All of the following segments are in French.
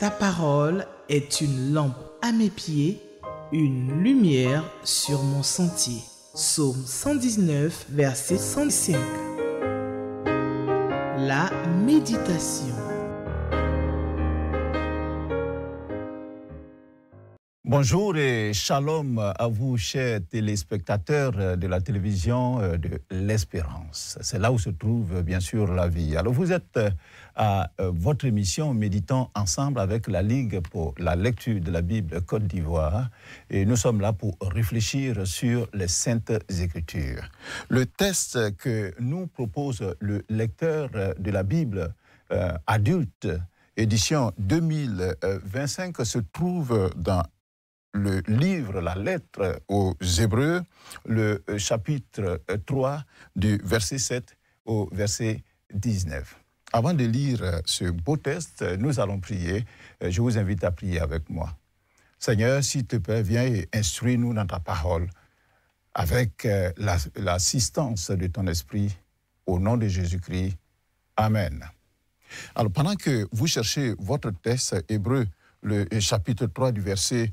Ta parole est une lampe à mes pieds, une lumière sur mon sentier. Psaume 119, verset 105. La méditation. Bonjour et shalom à vous, chers téléspectateurs de la télévision de l'Espérance. C'est là où se trouve, bien sûr, la vie. Alors, vous êtes à votre émission Méditons ensemble avec la Ligue pour la lecture de la Bible Côte d'Ivoire. Et nous sommes là pour réfléchir sur les Saintes Écritures. Le texte que nous propose le lecteur de la Bible adulte, édition 2025, se trouve dans le livre, la lettre aux Hébreux, le chapitre 3, du verset 7 au verset 19. Avant de lire ce beau texte, nous allons prier. Je vous invite à prier avec moi. Seigneur, s'il te plaît, viens et instruis-nous dans ta parole avec l'assistance de ton esprit, au nom de Jésus-Christ. Amen. Alors, pendant que vous cherchez votre texte hébreu, le chapitre 3 du verset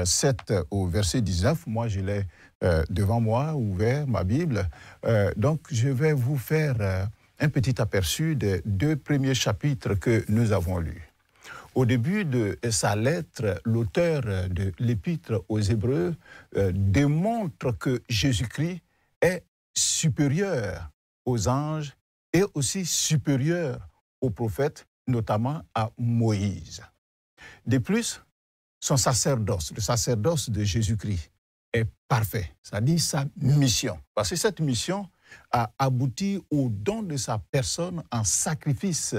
7 au verset 19, moi je l'ai devant moi, ouvert ma Bible. Donc je vais vous faire un petit aperçu des deux premiers chapitres que nous avons lus. Au début de sa lettre, l'auteur de l'épître aux Hébreux démontre que Jésus-Christ est supérieur aux anges et aussi supérieur aux prophètes, notamment à Moïse. De plus, son sacerdoce, le sacerdoce de Jésus-Christ, est parfait. C'est-à-dire sa mission. Parce que cette mission a abouti au don de sa personne en sacrifice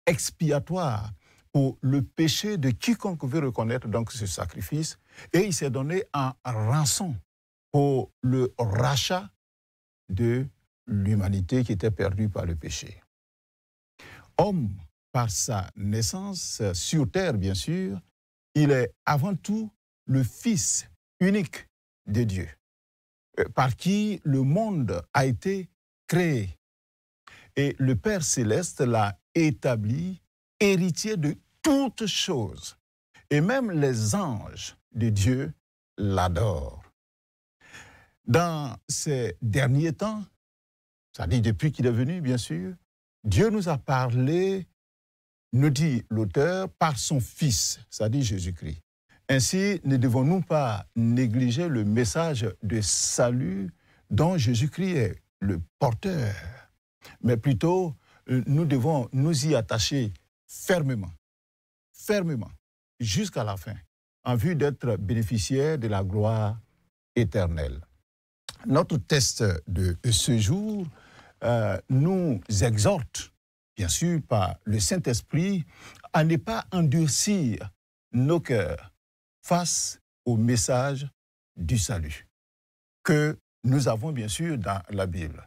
expiatoire pour le péché de quiconque veut reconnaître donc ce sacrifice. Et il s'est donné en rançon pour le rachat de l'humanité qui était perdue par le péché. Homme par sa naissance sur terre, bien sûr, il est avant tout le Fils unique de Dieu, par qui le monde a été créé. Et le Père céleste l'a établi héritier de toutes choses. Et même les anges de Dieu l'adorent. Dans ces derniers temps, c'est-à-dire depuis qu'il est venu, bien sûr, Dieu nous a parlé, nous dit l'auteur, par son Fils, c'est-à-dire Jésus-Christ. Ainsi, ne devons-nous pas négliger le message de salut dont Jésus-Christ est le porteur, mais plutôt, nous devons nous y attacher fermement, jusqu'à la fin, en vue d'être bénéficiaires de la gloire éternelle. Notre texte de ce jour nous exhorte, bien sûr, par le Saint-Esprit, à ne pas endurcir nos cœurs face au message du salut que nous avons, bien sûr, dans la Bible.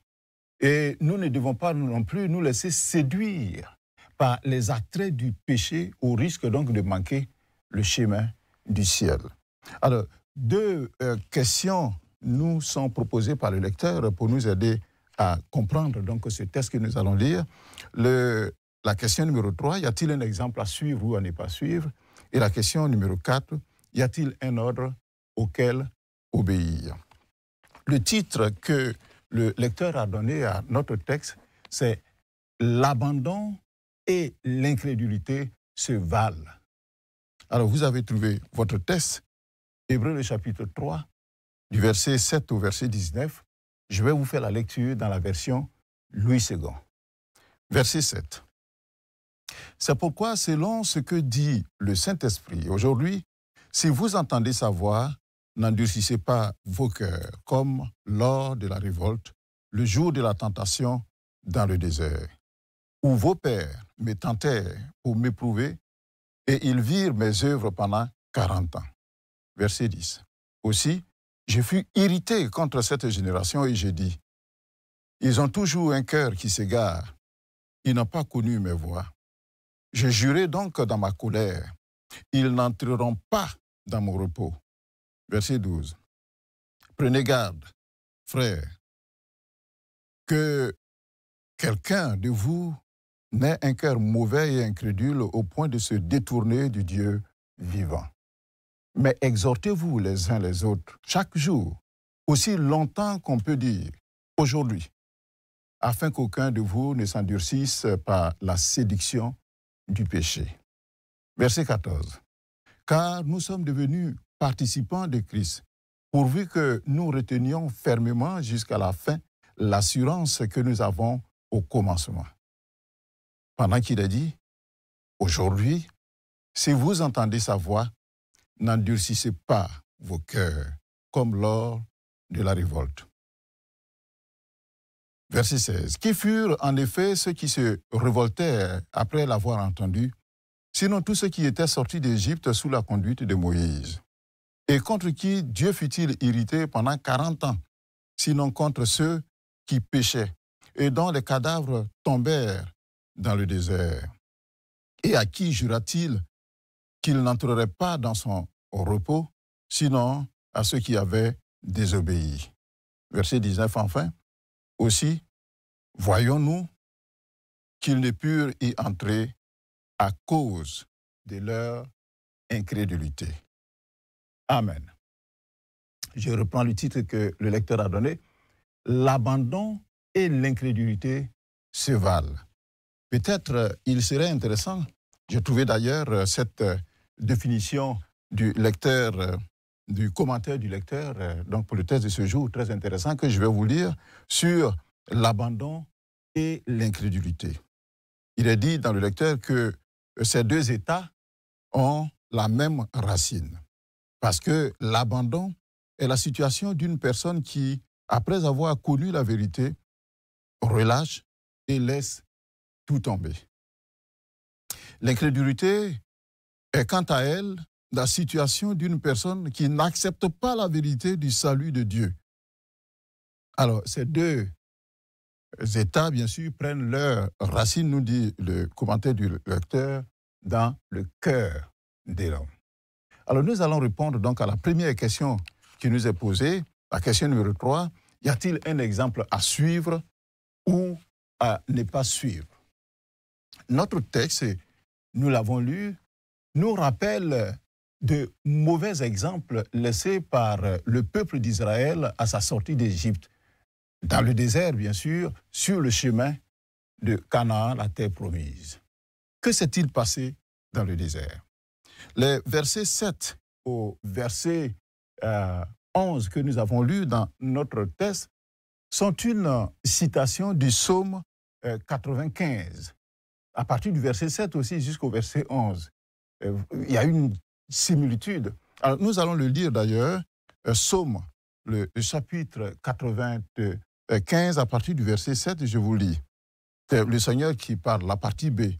Et nous ne devons pas non plus nous laisser séduire par les attraits du péché au risque donc de manquer le chemin du ciel. Alors, deux questions nous sont proposées par le lecteur pour nous aider à comprendre donc ce texte que nous allons lire. La question numéro 3, y a-t-il un exemple à suivre ou à ne pas suivre? Et la question numéro 4, y a-t-il un ordre auquel obéir? Le titre que le lecteur a donné à notre texte, c'est « L'abandon et l'incrédulité se valent ». Alors, vous avez trouvé votre texte, Hébreux le chapitre 3, du verset 7 au verset 19. Je vais vous faire la lecture dans la version Louis II. Verset 7. C'est pourquoi, selon ce que dit le Saint-Esprit, aujourd'hui, si vous entendez sa voix, n'endurcissez pas vos cœurs, comme lors de la révolte, le jour de la tentation dans le désert, où vos pères me tentèrent pour m'éprouver, et ils virent mes œuvres pendant 40 ans. Verset 10. Aussi, je fus irrité contre cette génération et j'ai dit, ils ont toujours un cœur qui s'égare, ils n'ont pas connu mes voies. Je jurai donc dans ma colère, ils n'entreront pas dans mon repos. Verset 12. Prenez garde, frères, que quelqu'un de vous n'aient un cœur mauvais et incrédule au point de se détourner du Dieu vivant. Mais exhortez-vous les uns les autres chaque jour, aussi longtemps qu'on peut dire aujourd'hui, afin qu'aucun de vous ne s'endurcisse par la séduction du péché. Verset 14. Car nous sommes devenus participants de Christ, pourvu que nous retenions fermement jusqu'à la fin l'assurance que nous avons au commencement. Pendant qu'il a dit, aujourd'hui, si vous entendez sa voix, n'endurcissez pas vos cœurs, comme lors de la révolte. Verset 16. Qui furent en effet ceux qui se révoltèrent après l'avoir entendu, sinon tous ceux qui étaient sortis d'Égypte sous la conduite de Moïse, et contre qui Dieu fut-il irrité pendant 40 ans, sinon contre ceux qui péchaient, et dont les cadavres tombèrent dans le désert. Et à qui jura-t-il qu'il n'entrerait pas dans son repos, sinon à ceux qui avaient désobéi. Verset 19 enfin. Aussi, voyons-nous qu'ils ne purent y entrer à cause de leur incrédulité. Amen. Je reprends le titre que le lecteur a donné. L'abandon et l'incrédulité se valent. Peut-être il serait intéressant, j'ai trouvé d'ailleurs cette définition du lecteur, du commentaire du lecteur, donc pour le texte de ce jour, très intéressant, que je vais vous lire sur l'abandon et l'incrédulité. Il est dit dans le lecteur que ces deux états ont la même racine. Parce que l'abandon est la situation d'une personne qui, après avoir connu la vérité, relâche et laisse tout tomber. L'incrédulité est quant à elle la situation d'une personne qui n'accepte pas la vérité du salut de Dieu. Alors, ces deux états, bien sûr, prennent leur racine, nous dit le commentaire du lecteur, dans le cœur de l'homme. Alors, nous allons répondre donc à la première question qui nous est posée, la question numéro 3. Y a-t-il un exemple à suivre ou à ne pas suivre? Notre texte, nous l'avons lu, nous rappelle de mauvais exemples laissés par le peuple d'Israël à sa sortie d'Égypte, dans le désert, bien sûr, sur le chemin de Canaan, la terre promise. Que s'est-il passé dans le désert? Les versets 7 au verset 11 que nous avons lus dans notre texte sont une citation du psaume 95. À partir du verset 7 aussi jusqu'au verset 11. Il y a une similitude. Alors, nous allons le lire d'ailleurs, psaume, le chapitre 95, à partir du verset 7, je vous lis. C'est le Seigneur qui parle, la partie B.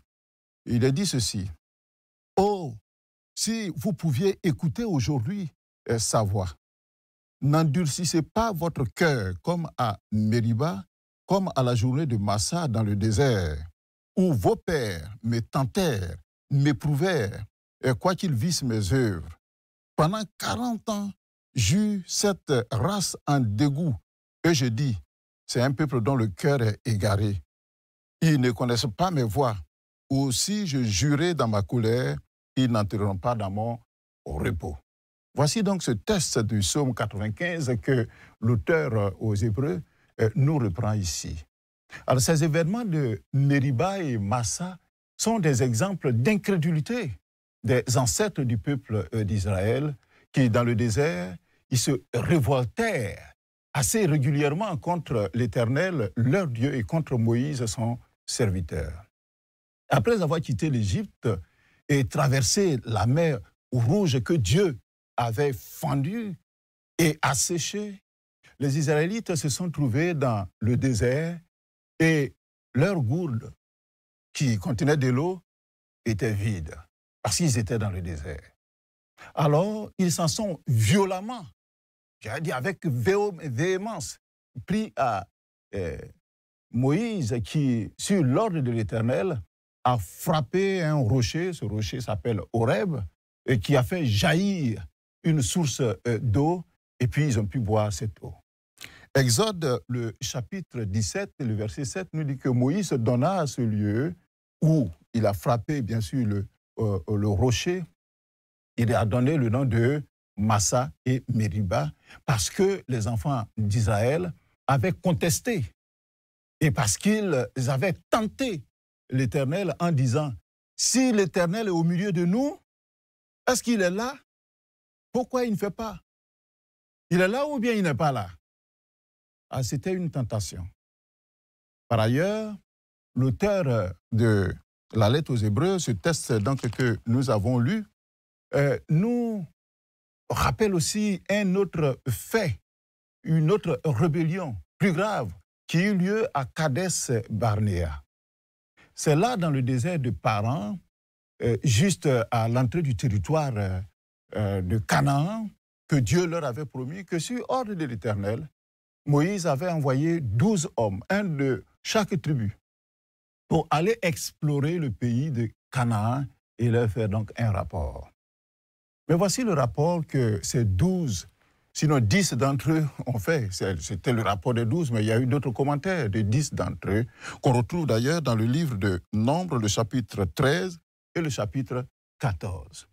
Il a dit ceci. « Oh, si vous pouviez écouter aujourd'hui sa voix, n'endurcissez pas votre cœur comme à Mériba, comme à la journée de Massa dans le désert, où vos pères me tentèrent, m'éprouvèrent, quoi qu'ils vissent mes œuvres. Pendant 40 ans, j'eus cette race en dégoût, et je dis, c'est un peuple dont le cœur est égaré. Ils ne connaissent pas mes voies. Aussi, je jurai dans ma colère, ils n'entreront pas dans mon repos. » Voici donc ce texte du psaume 95 que l'auteur aux Hébreux nous reprend ici. Alors, ces événements de Mériba et Massa sont des exemples d'incrédulité des ancêtres du peuple d'Israël qui, dans le désert, ils se révoltèrent assez régulièrement contre l'Éternel, leur Dieu, et contre Moïse, son serviteur. Après avoir quitté l'Égypte et traversé la mer Rouge que Dieu avait fendue et asséchée, les Israélites se sont trouvés dans le désert et leur gourde qui contenait de l'eau était vide parce qu'ils étaient dans le désert. Alors, ils s'en sont violemment, j'allais dire avec véhémence, pris à Moïse qui, sur l'ordre de l'Éternel, a frappé un rocher, ce rocher s'appelle Horeb, et qui a fait jaillir une source d'eau, et puis ils ont pu boire cette eau. Exode, le chapitre 17, le verset 7, nous dit que Moïse donna à ce lieu où il a frappé, bien sûr, le rocher. Il a donné le nom de Massa et Meriba parce que les enfants d'Israël avaient contesté et parce qu'ils avaient tenté l'Éternel en disant, si l'Éternel est au milieu de nous, est-ce qu'il est là? Pourquoi il ne fait pas? Il est là ou bien il n'est pas là? Ah, c'était une tentation. Par ailleurs, l'auteur de la lettre aux Hébreux, ce texte donc que nous avons lu, nous rappelle aussi un autre fait, une autre rébellion plus grave qui eut lieu à Kadès Barnéa. C'est là, dans le désert de Paran, juste à l'entrée du territoire de Canaan, que Dieu leur avait promis que sur ordre de l'Éternel, Moïse avait envoyé 12 hommes, un de chaque tribu, pour aller explorer le pays de Canaan et leur faire donc un rapport. Mais voici le rapport que ces 12, sinon 10 d'entre eux ont fait. C'était le rapport des 12, mais il y a eu d'autres commentaires de 10 d'entre eux, qu'on retrouve d'ailleurs dans le livre de Nombres, le chapitre 13 et le chapitre 14.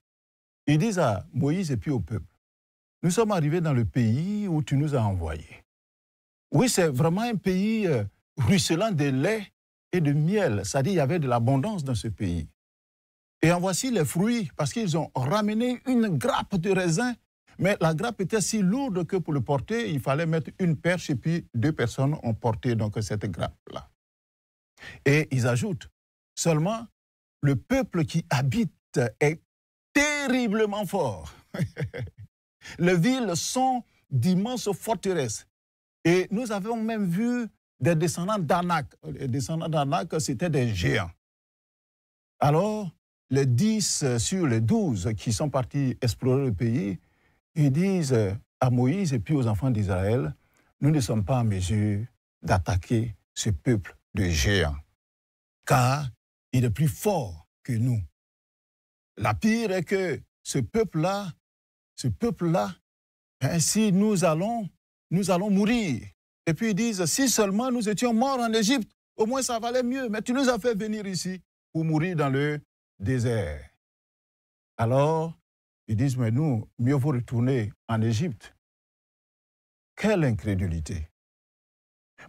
Ils disent à Moïse et puis au peuple, « Nous sommes arrivés dans le pays où tu nous as envoyés. Oui, c'est vraiment un pays ruisselant de lait et de miel, c'est-à-dire il y avait de l'abondance dans ce pays. Et en voici les fruits, parce qu'ils ont ramené une grappe de raisin, mais la grappe était si lourde que pour le porter, il fallait mettre une perche et puis 2 personnes ont porté donc cette grappe-là. Et ils ajoutent, seulement le peuple qui habite est terriblement fort. Les villes sont d'immenses forteresses. Et nous avons même vu des descendants d'Anak. Les descendants d'Anak, c'était des géants. Alors, les 10 sur les 12 qui sont partis explorer le pays, ils disent à Moïse et puis aux enfants d'Israël, nous ne sommes pas en mesure d'attaquer ce peuple de géants, car il est plus fort que nous. La pire est que ce peuple-là, si nous allons mourir. Et puis ils disent, si seulement nous étions morts en Égypte, au moins ça valait mieux, mais tu nous as fait venir ici pour mourir dans le désert. Alors, ils disent, mais nous, mieux vaut retourner en Égypte. Quelle incrédulité!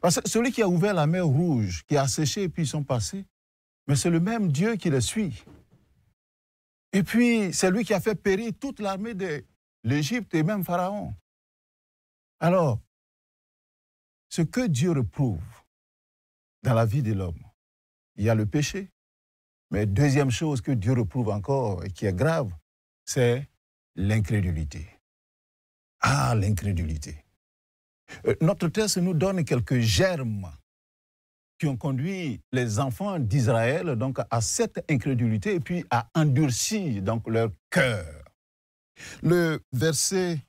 Parce que celui qui a ouvert la mer Rouge, qui a séché et puis ils sont passés, mais c'est le même Dieu qui les suit. Et puis, c'est lui qui a fait périr toute l'armée de l'Égypte et même Pharaon. Alors, ce que Dieu reprouve dans la vie de l'homme, il y a le péché. Mais deuxième chose que Dieu reprouve encore et qui est grave, c'est l'incrédulité. Ah, l'incrédulité. Notre texte nous donne quelques germes qui ont conduit les enfants d'Israël donc à cette incrédulité et puis à endurcir donc leur cœur. Le verset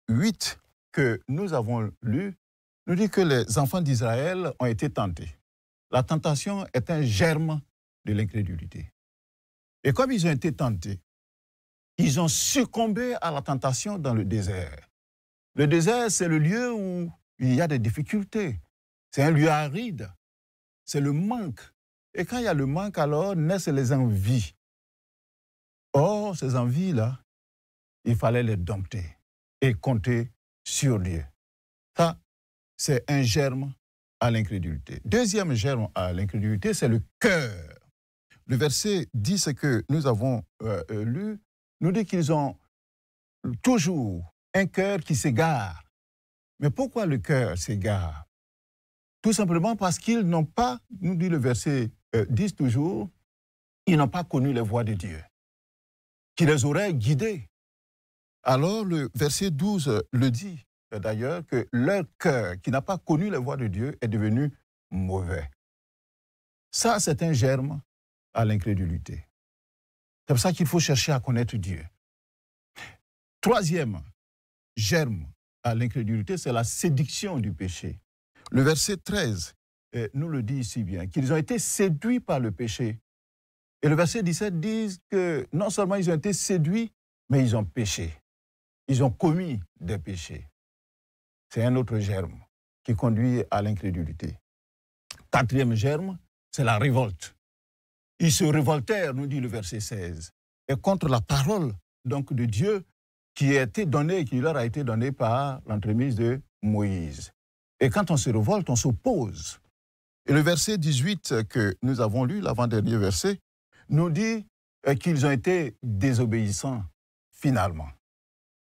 8 que nous avons lu nous dit que les enfants d'Israël ont été tentés. La tentation est un germe de l'incrédulité. Et comme ils ont été tentés, ils ont succombé à la tentation dans le désert. Le désert, c'est le lieu où il y a des difficultés. C'est un lieu aride. C'est le manque. Et quand il y a le manque, alors naissent les envies. Or, ces envies-là, il fallait les dompter et compter sur Dieu. Ça, c'est un germe à l'incrédulité. Deuxième germe à l'incrédulité, c'est le cœur. Le verset 10 que nous avons lu nous dit qu'ils ont toujours un cœur qui s'égare. Mais pourquoi le cœur s'égare? Tout simplement parce qu'ils n'ont pas, nous dit le verset 10 toujours, ils n'ont pas connu les voies de Dieu, qui les aurait guidés. Alors le verset 12 le dit, d'ailleurs, que leur cœur, qui n'a pas connu les voies de Dieu, est devenu mauvais. Ça, c'est un germe à l'incrédulité. C'est pour ça qu'il faut chercher à connaître Dieu. Troisième germe à l'incrédulité, c'est la séduction du péché. Le verset 13 nous le dit ici bien, qu'ils ont été séduits par le péché. Et le verset 17 dit que non seulement ils ont été séduits, mais ils ont péché. Ils ont commis des péchés. C'est un autre germe qui conduit à l'incrédulité. Quatrième germe, c'est la révolte. Ils se révoltèrent, nous dit le verset 16, et contre la parole donc, de Dieu qui leur a été donnée par l'entremise de Moïse. Et quand on se révolte, on s'oppose. Et le verset 18 que nous avons lu, l'avant-dernier verset, nous dit qu'ils ont été désobéissants finalement.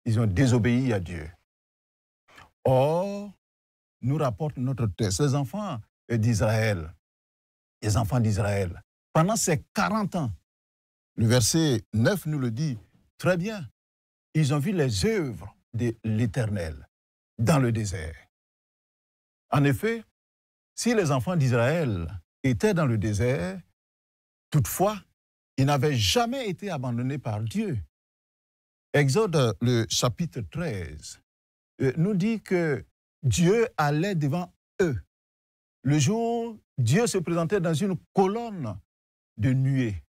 Ils ont désobéi à Dieu. Or, nous rapporte notre texte, les enfants d'Israël, pendant ces 40 ans, le verset 9 nous le dit très bien, ils ont vu les œuvres de l'Éternel dans le désert. En effet, si les enfants d'Israël étaient dans le désert, toutefois, ils n'avaient jamais été abandonnés par Dieu. Exode, le chapitre 13, nous dit que Dieu allait devant eux. Le jour, Dieu se présentait dans une colonne de nuée.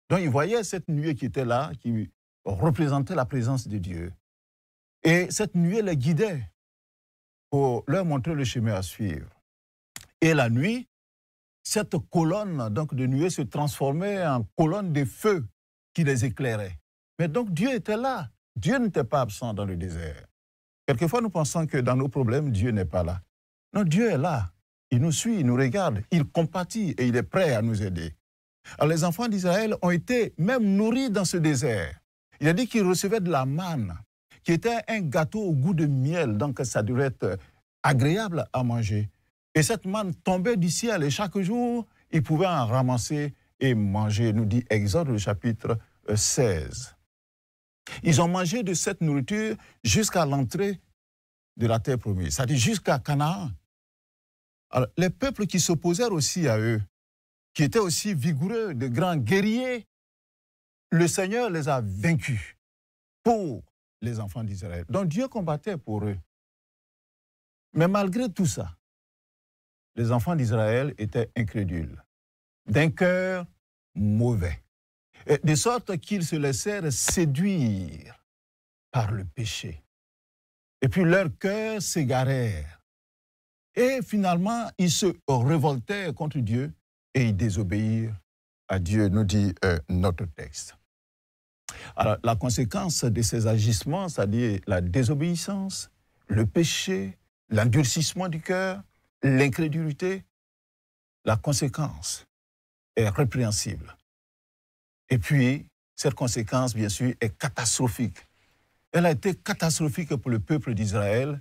Donc, ils voyaient cette nuée qui était là, qui représentait la présence de Dieu. Et cette nuée les guidait pour leur montrer le chemin à suivre. Et la nuit, cette colonne donc, de nuée se transformait en colonne de feu qui les éclairait. Mais donc Dieu était là. Dieu n'était pas absent dans le désert. Quelquefois, nous pensons que dans nos problèmes, Dieu n'est pas là. Non, Dieu est là. Il nous suit, il nous regarde, il compatit et il est prêt à nous aider. Alors, les enfants d'Israël ont été même nourris dans ce désert. Il a dit qu'ils recevaient de la manne, qui était un gâteau au goût de miel, donc ça devait être agréable à manger. Et cette manne tombait du ciel et chaque jour, ils pouvaient en ramasser et manger, nous dit Exode, le chapitre 16. Ils ont mangé de cette nourriture jusqu'à l'entrée de la terre promise, c'est-à-dire jusqu'à Canaan. Alors, les peuples qui s'opposèrent aussi à eux, qui étaient aussi vigoureux, de grands guerriers, le Seigneur les a vaincus pour les enfants d'Israël. Donc Dieu combattait pour eux. Mais malgré tout ça, les enfants d'Israël étaient incrédules, d'un cœur mauvais, de sorte qu'ils se laissèrent séduire par le péché. Et puis leurs cœurs s'égarèrent. Et finalement, ils se révoltèrent contre Dieu et ils désobéirent à Dieu, nous dit notre texte. Alors, la conséquence de ces agissements, c'est-à-dire la désobéissance, le péché, l'endurcissement du cœur, l'incrédulité, la conséquence est répréhensible. Et puis, cette conséquence, bien sûr, est catastrophique. Elle a été catastrophique pour le peuple d'Israël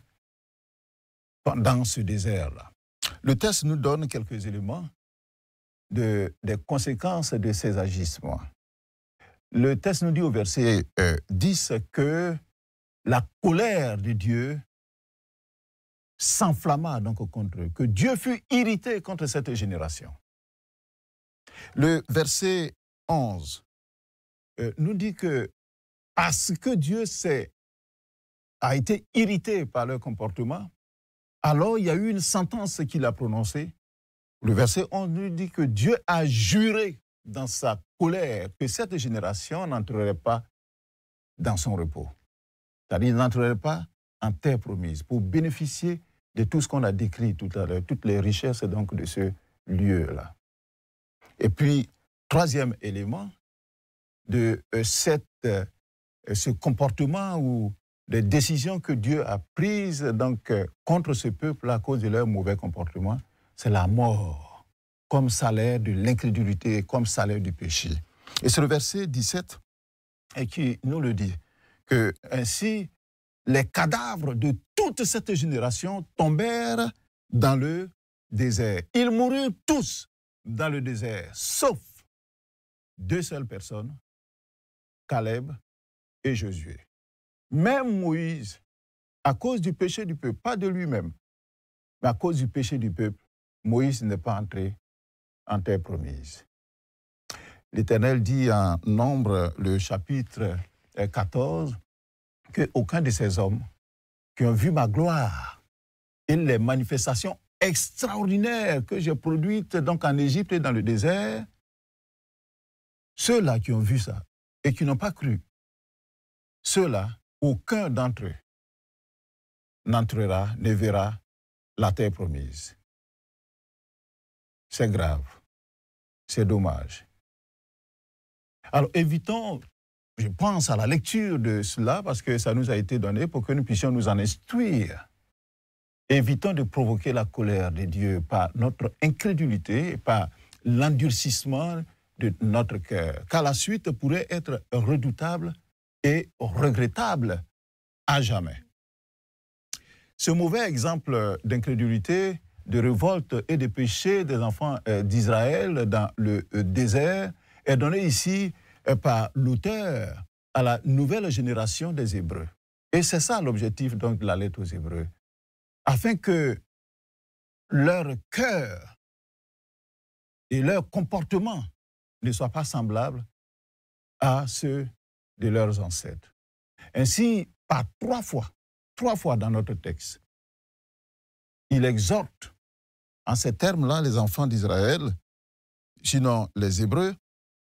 pendant ce désert-là. Le texte nous donne quelques éléments des conséquences de ces agissements. Le texte nous dit au verset 10 que la colère de Dieu s'enflamma donc contre eux, que Dieu fut irrité contre cette génération. Le verset 11 nous dit que parce que Dieu a été irrité par leur comportement, alors il y a eu une sentence qu'il a prononcée. Le verset 11 nous dit que Dieu a juré dans sa colère que cette génération n'entrerait pas dans son repos. C'est-à-dire n'entrerait pas en terre promise pour bénéficier de tout ce qu'on a décrit tout à l'heure, toutes les richesses donc de ce lieu-là. Et puis, troisième élément de ce comportement ou des décisions que Dieu a prises donc, contre ce peuple à cause de leur mauvais comportement, c'est la mort, comme salaire de l'incrédulité, comme salaire du péché. Et c'est le verset 17 qui nous le dit, que ainsi les cadavres de toute cette génération tombèrent dans le désert. Ils moururent tous dans le désert, sauf deux seules personnes, Caleb et Josué. Même Moïse, à cause du péché du peuple, pas de lui-même, mais à cause du péché du peuple, Moïse n'est pas entré en terre promise. L'Éternel dit en Nombre, le chapitre 14, qu'aucun de ces hommes qui ont vu ma gloire et les manifestations extraordinaires que j'ai produites donc en Égypte et dans le désert, ceux-là qui ont vu ça et qui n'ont pas cru, ceux-là, aucun d'entre eux n'entrera, ne verra la terre promise. C'est grave. C'est dommage. Alors évitons, je pense à la lecture de cela parce que ça nous a été donné pour que nous puissions nous en instruire. Évitons de provoquer la colère de Dieu par notre incrédulité et par l'endurcissement de notre cœur, car la suite pourrait être redoutable et regrettable à jamais. Ce mauvais exemple d'incrédulité, de révolte et de péché des enfants d'Israël dans le désert est donné ici par l'auteur à la nouvelle génération des Hébreux. Et c'est ça l'objectif donc de la lettre aux Hébreux, afin que leur cœur et leur comportement ne soient pas semblables à ceux de leurs ancêtres. Ainsi, par trois fois dans notre texte, il exhorte en ces termes-là les enfants d'Israël, sinon les Hébreux,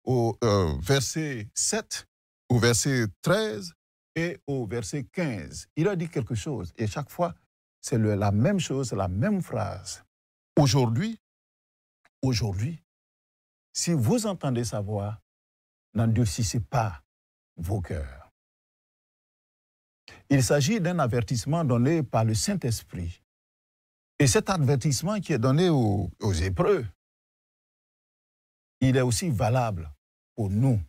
au verset 7, au verset 13 et au verset 15. Il a dit quelque chose et chaque fois, c'est la même chose, la même phrase. Aujourd'hui, si vous entendez sa voix, n'endurcissez pas vos cœurs. Il s'agit d'un avertissement donné par le Saint-Esprit. Et cet avertissement qui est donné aux Hébreux, il est aussi valable pour nous,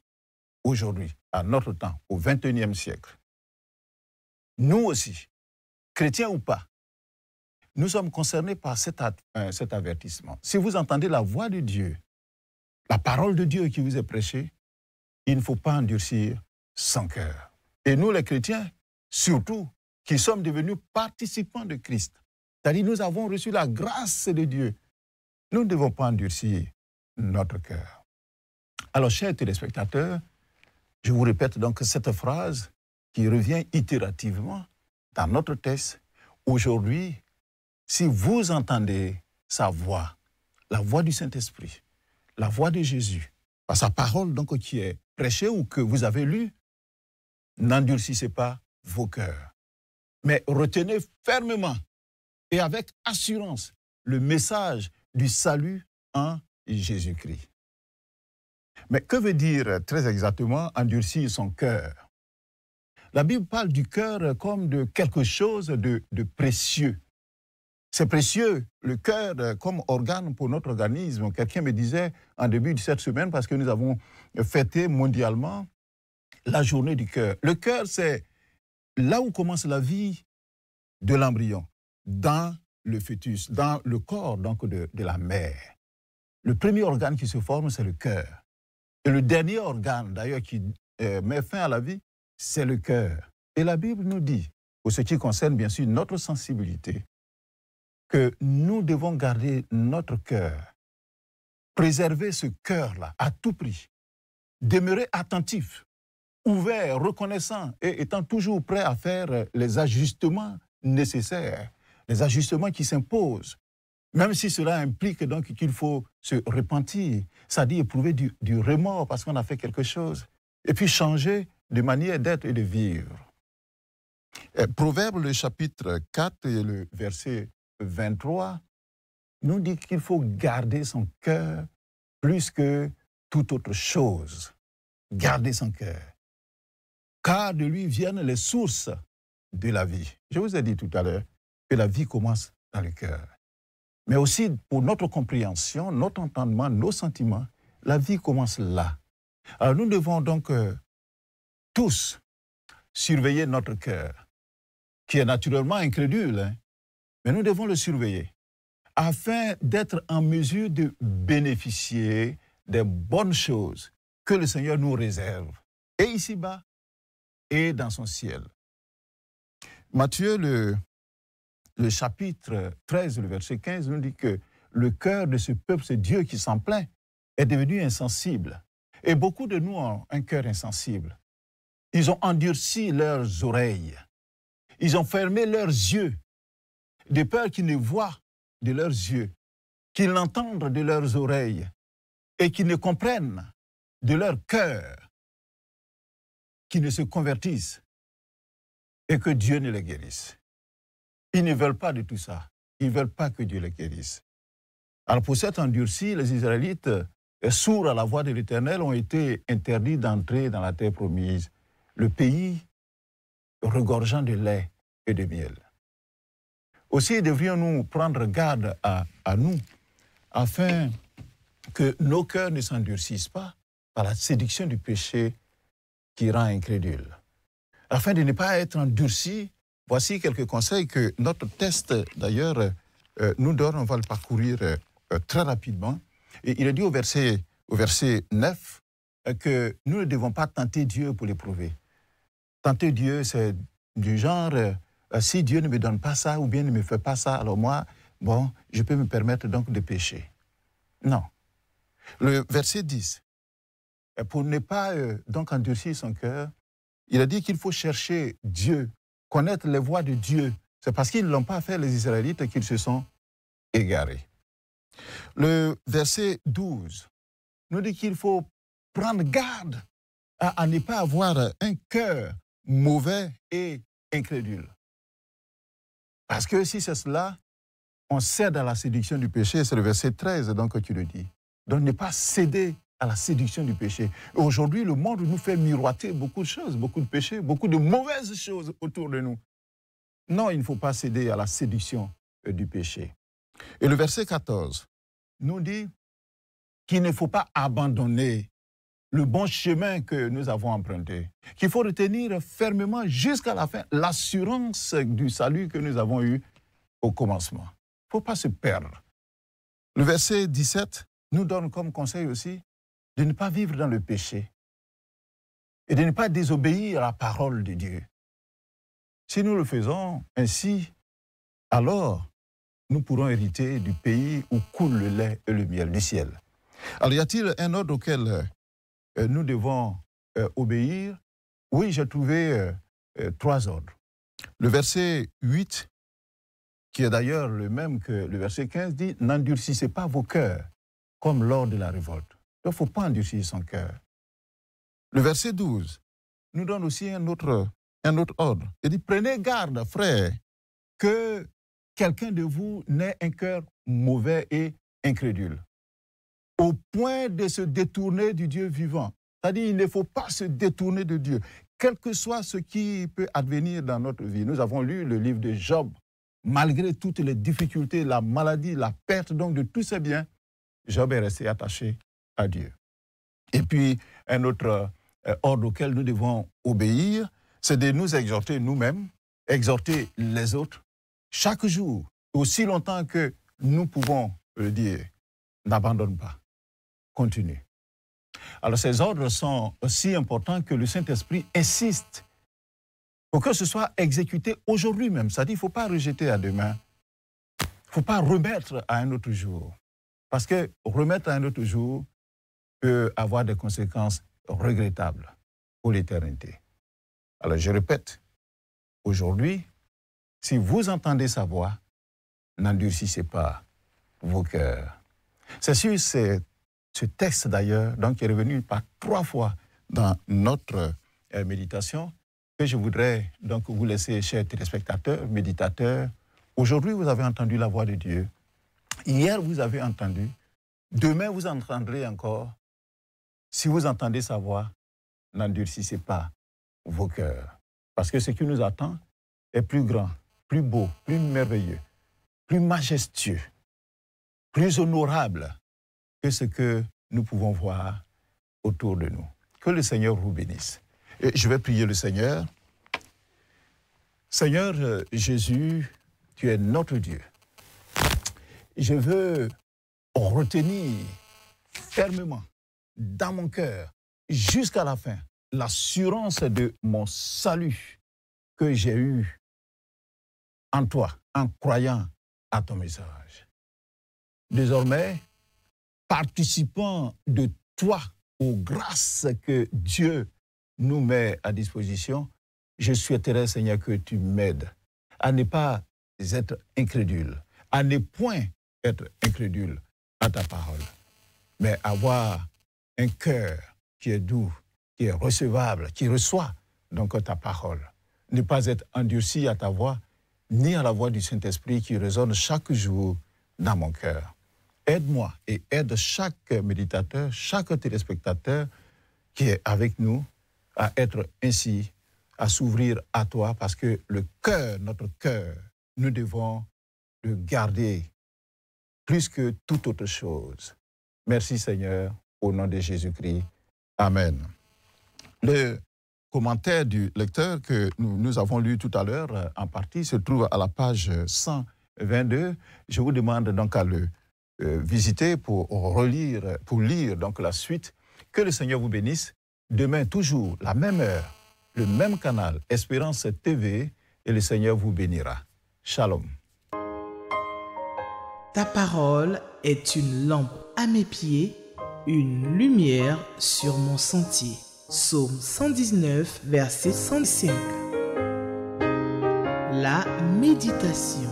aujourd'hui, à notre temps, au XXIe siècle. Nous aussi, chrétiens ou pas, nous sommes concernés par cet avertissement. Si vous entendez la voix de Dieu, la parole de Dieu qui vous est prêchée, il ne faut pas endurcir son cœur. Et nous, les chrétiens, surtout, qui sommes devenus participants de Christ, c'est-à-dire nous avons reçu la grâce de Dieu, nous ne devons pas endurcir notre cœur. Alors, chers téléspectateurs, je vous répète donc cette phrase qui revient itérativement dans notre texte. Aujourd'hui, si vous entendez sa voix, la voix du Saint-Esprit, la voix de Jésus, par sa parole donc qui est prêchée ou que vous avez lue, n'endurcissez pas vos cœurs, mais retenez fermement et avec assurance le message du salut en Jésus-Christ. Mais que veut dire très exactement endurcir son cœur? La Bible parle du cœur comme de quelque chose de précieux. C'est précieux, le cœur comme organe pour notre organisme. Quelqu'un me disait en début de cette semaine, parce que nous avons fêté mondialement la journée du cœur. Le cœur, c'est là où commence la vie de l'embryon, dans le fœtus, dans le corps donc de la mère. Le premier organe qui se forme, c'est le cœur. Et le dernier organe, d'ailleurs, qui met fin à la vie, c'est le cœur. Et la Bible nous dit, pour ce qui concerne bien sûr notre sensibilité, que nous devons garder notre cœur, préserver ce cœur-là à tout prix, demeurer attentif, ouvert, reconnaissant et étant toujours prêt à faire les ajustements nécessaires, les ajustements qui s'imposent, même si cela implique donc qu'il faut se repentir, c'est-à-dire éprouver du remords parce qu'on a fait quelque chose, et puis changer de manière d'être et de vivre. Proverbe, le chapitre 4 et le verset 23, nous dit qu'il faut garder son cœur plus que toute autre chose. Garder son cœur. Car de lui viennent les sources de la vie. Je vous ai dit tout à l'heure que la vie commence dans le cœur. Mais aussi pour notre compréhension, notre entendement, nos sentiments, la vie commence là. Alors nous devons donc tous surveiller notre cœur, qui est naturellement incrédule, mais nous devons le surveiller afin d'être en mesure de bénéficier des bonnes choses que le Seigneur nous réserve, et ici-bas, et dans son ciel. Matthieu, le chapitre 13, le verset 15, nous dit que le cœur de ce peuple, ce Dieu qui s'en plaint, est devenu insensible. Et beaucoup de nous ont un cœur insensible. Ils ont endurci leurs oreilles. Ils ont fermé leurs yeux, de peur qu'ils ne voient de leurs yeux, qu'ils n'entendent de leurs oreilles et qu'ils ne comprennent de leur cœur, qu'ils ne se convertissent et que Dieu ne les guérisse. Ils ne veulent pas de tout ça. Ils ne veulent pas que Dieu les guérisse. Alors pour cet endurci, les Israélites sourds à la voix de l'Éternel, ont été interdits d'entrer dans la terre promise, le pays regorgeant de lait et de miel. Aussi devrions-nous prendre garde à nous, afin que nos cœurs ne s'endurcissent pas par la séduction du péché qui rend incrédule. Afin de ne pas être endurcis, voici quelques conseils que notre texte, d'ailleurs, nous donne. On va le parcourir très rapidement. Et il est dit au verset 9 que nous ne devons pas tenter Dieu pour l'éprouver. Tenter Dieu, c'est du genre, si Dieu ne me donne pas ça ou bien ne me fait pas ça, alors moi, bon, je peux me permettre donc de pécher. Non. Le verset 10, pour ne pas donc endurcir son cœur, il a dit qu'il faut chercher Dieu, connaître les voies de Dieu. C'est parce qu'ils ne l'ont pas fait, les Israélites, qu'ils se sont égarés. Le verset 12 nous dit qu'il faut prendre garde à ne pas avoir un cœur mauvais et incrédule. Parce que si c'est cela, on cède à la séduction du péché. C'est le verset 13 donc, que tu le dis. Donc ne pas céder à la séduction du péché. Aujourd'hui, le monde nous fait miroiter beaucoup de choses, beaucoup de péchés, beaucoup de mauvaises choses autour de nous. Non, il ne faut pas céder à la séduction du péché. Et le verset 14 nous dit qu'il ne faut pas abandonner le bon chemin que nous avons emprunté, qu'il faut retenir fermement jusqu'à la fin l'assurance du salut que nous avons eu au commencement. Il ne faut pas se perdre. Le verset 17 nous donne comme conseil aussi de ne pas vivre dans le péché et de ne pas désobéir à la parole de Dieu. Si nous le faisons ainsi, alors nous pourrons hériter du pays où coule le lait et le miel du ciel. Alors y a-t-il un ordre auquel nous devons obéir? Oui, j'ai trouvé 3 ordres. Le verset 8, qui est d'ailleurs le même que le verset 15, dit « N'endurcissez pas vos cœurs comme lors de la révolte ». Donc, il ne faut pas endurcir son cœur. Le verset 12 nous donne aussi un autre ordre. Il dit « Prenez garde, frères, que quelqu'un de vous n'ait un cœur mauvais et incrédule, au point de se détourner du Dieu vivant. » C'est-à-dire qu'il ne faut pas se détourner de Dieu, quel que soit ce qui peut advenir dans notre vie. Nous avons lu le livre de Job. Malgré toutes les difficultés, la maladie, la perte donc de tous ses biens, Job est resté attaché à Dieu. Et puis, un autre ordre auquel nous devons obéir, c'est de nous exhorter nous-mêmes, exhorter les autres, chaque jour, aussi longtemps que nous pouvons le dire. N'abandonne pas, continue. Alors, ces ordres sont aussi importants que le Saint-Esprit insiste pour que ce soit exécuté aujourd'hui même. C'est-à-dire qu'il ne faut pas rejeter à demain. Il ne faut pas remettre à un autre jour. Parce que remettre à un autre jour peut avoir des conséquences regrettables pour l'éternité. Alors je répète, aujourd'hui, si vous entendez sa voix, n'endurcissez pas vos cœurs. C'est sur ce texte d'ailleurs, donc qui est revenu par 3 fois dans notre méditation, que je voudrais donc vous laisser, chers téléspectateurs, méditateurs. Aujourd'hui, vous avez entendu la voix de Dieu. Hier, vous avez entendu. Demain, vous entendrez encore. Si vous entendez sa voix, n'endurcissez pas vos cœurs. Parce que ce qui nous attend est plus grand, plus beau, plus merveilleux, plus majestueux, plus honorable que ce que nous pouvons voir autour de nous. Que le Seigneur vous bénisse. Et je vais prier le Seigneur. Seigneur Jésus, tu es notre Dieu. Je veux retenir fermement dans mon cœur, jusqu'à la fin, l'assurance de mon salut que j'ai eu en toi, en croyant à ton message. Désormais, participant de toi aux grâces que Dieu nous met à disposition, je souhaiterais, Seigneur, que tu m'aides à ne pas être incrédule, à ne point être incrédule à ta parole, mais avoir un cœur qui est doux, qui est recevable, qui reçoit donc ta parole. Ne pas être endurci à ta voix, ni à la voix du Saint-Esprit qui résonne chaque jour dans mon cœur. Aide-moi et aide chaque méditateur, chaque téléspectateur qui est avec nous à être ainsi, à s'ouvrir à toi, parce que le cœur, notre cœur, nous devons le garder plus que toute autre chose. Merci Seigneur, au nom de Jésus-Christ. Amen. Le commentaire du lecteur que nous avons lu tout à l'heure, en partie, se trouve à la page 122. Je vous demande donc à le visiter pour relire, pour lire donc la suite. Que le Seigneur vous bénisse. Demain, toujours, la même heure, le même canal, Espérance TV, et le Seigneur vous bénira. Shalom. Ta parole est une lampe à mes pieds, une lumière sur mon sentier. Psaume 119, verset 105. La méditation.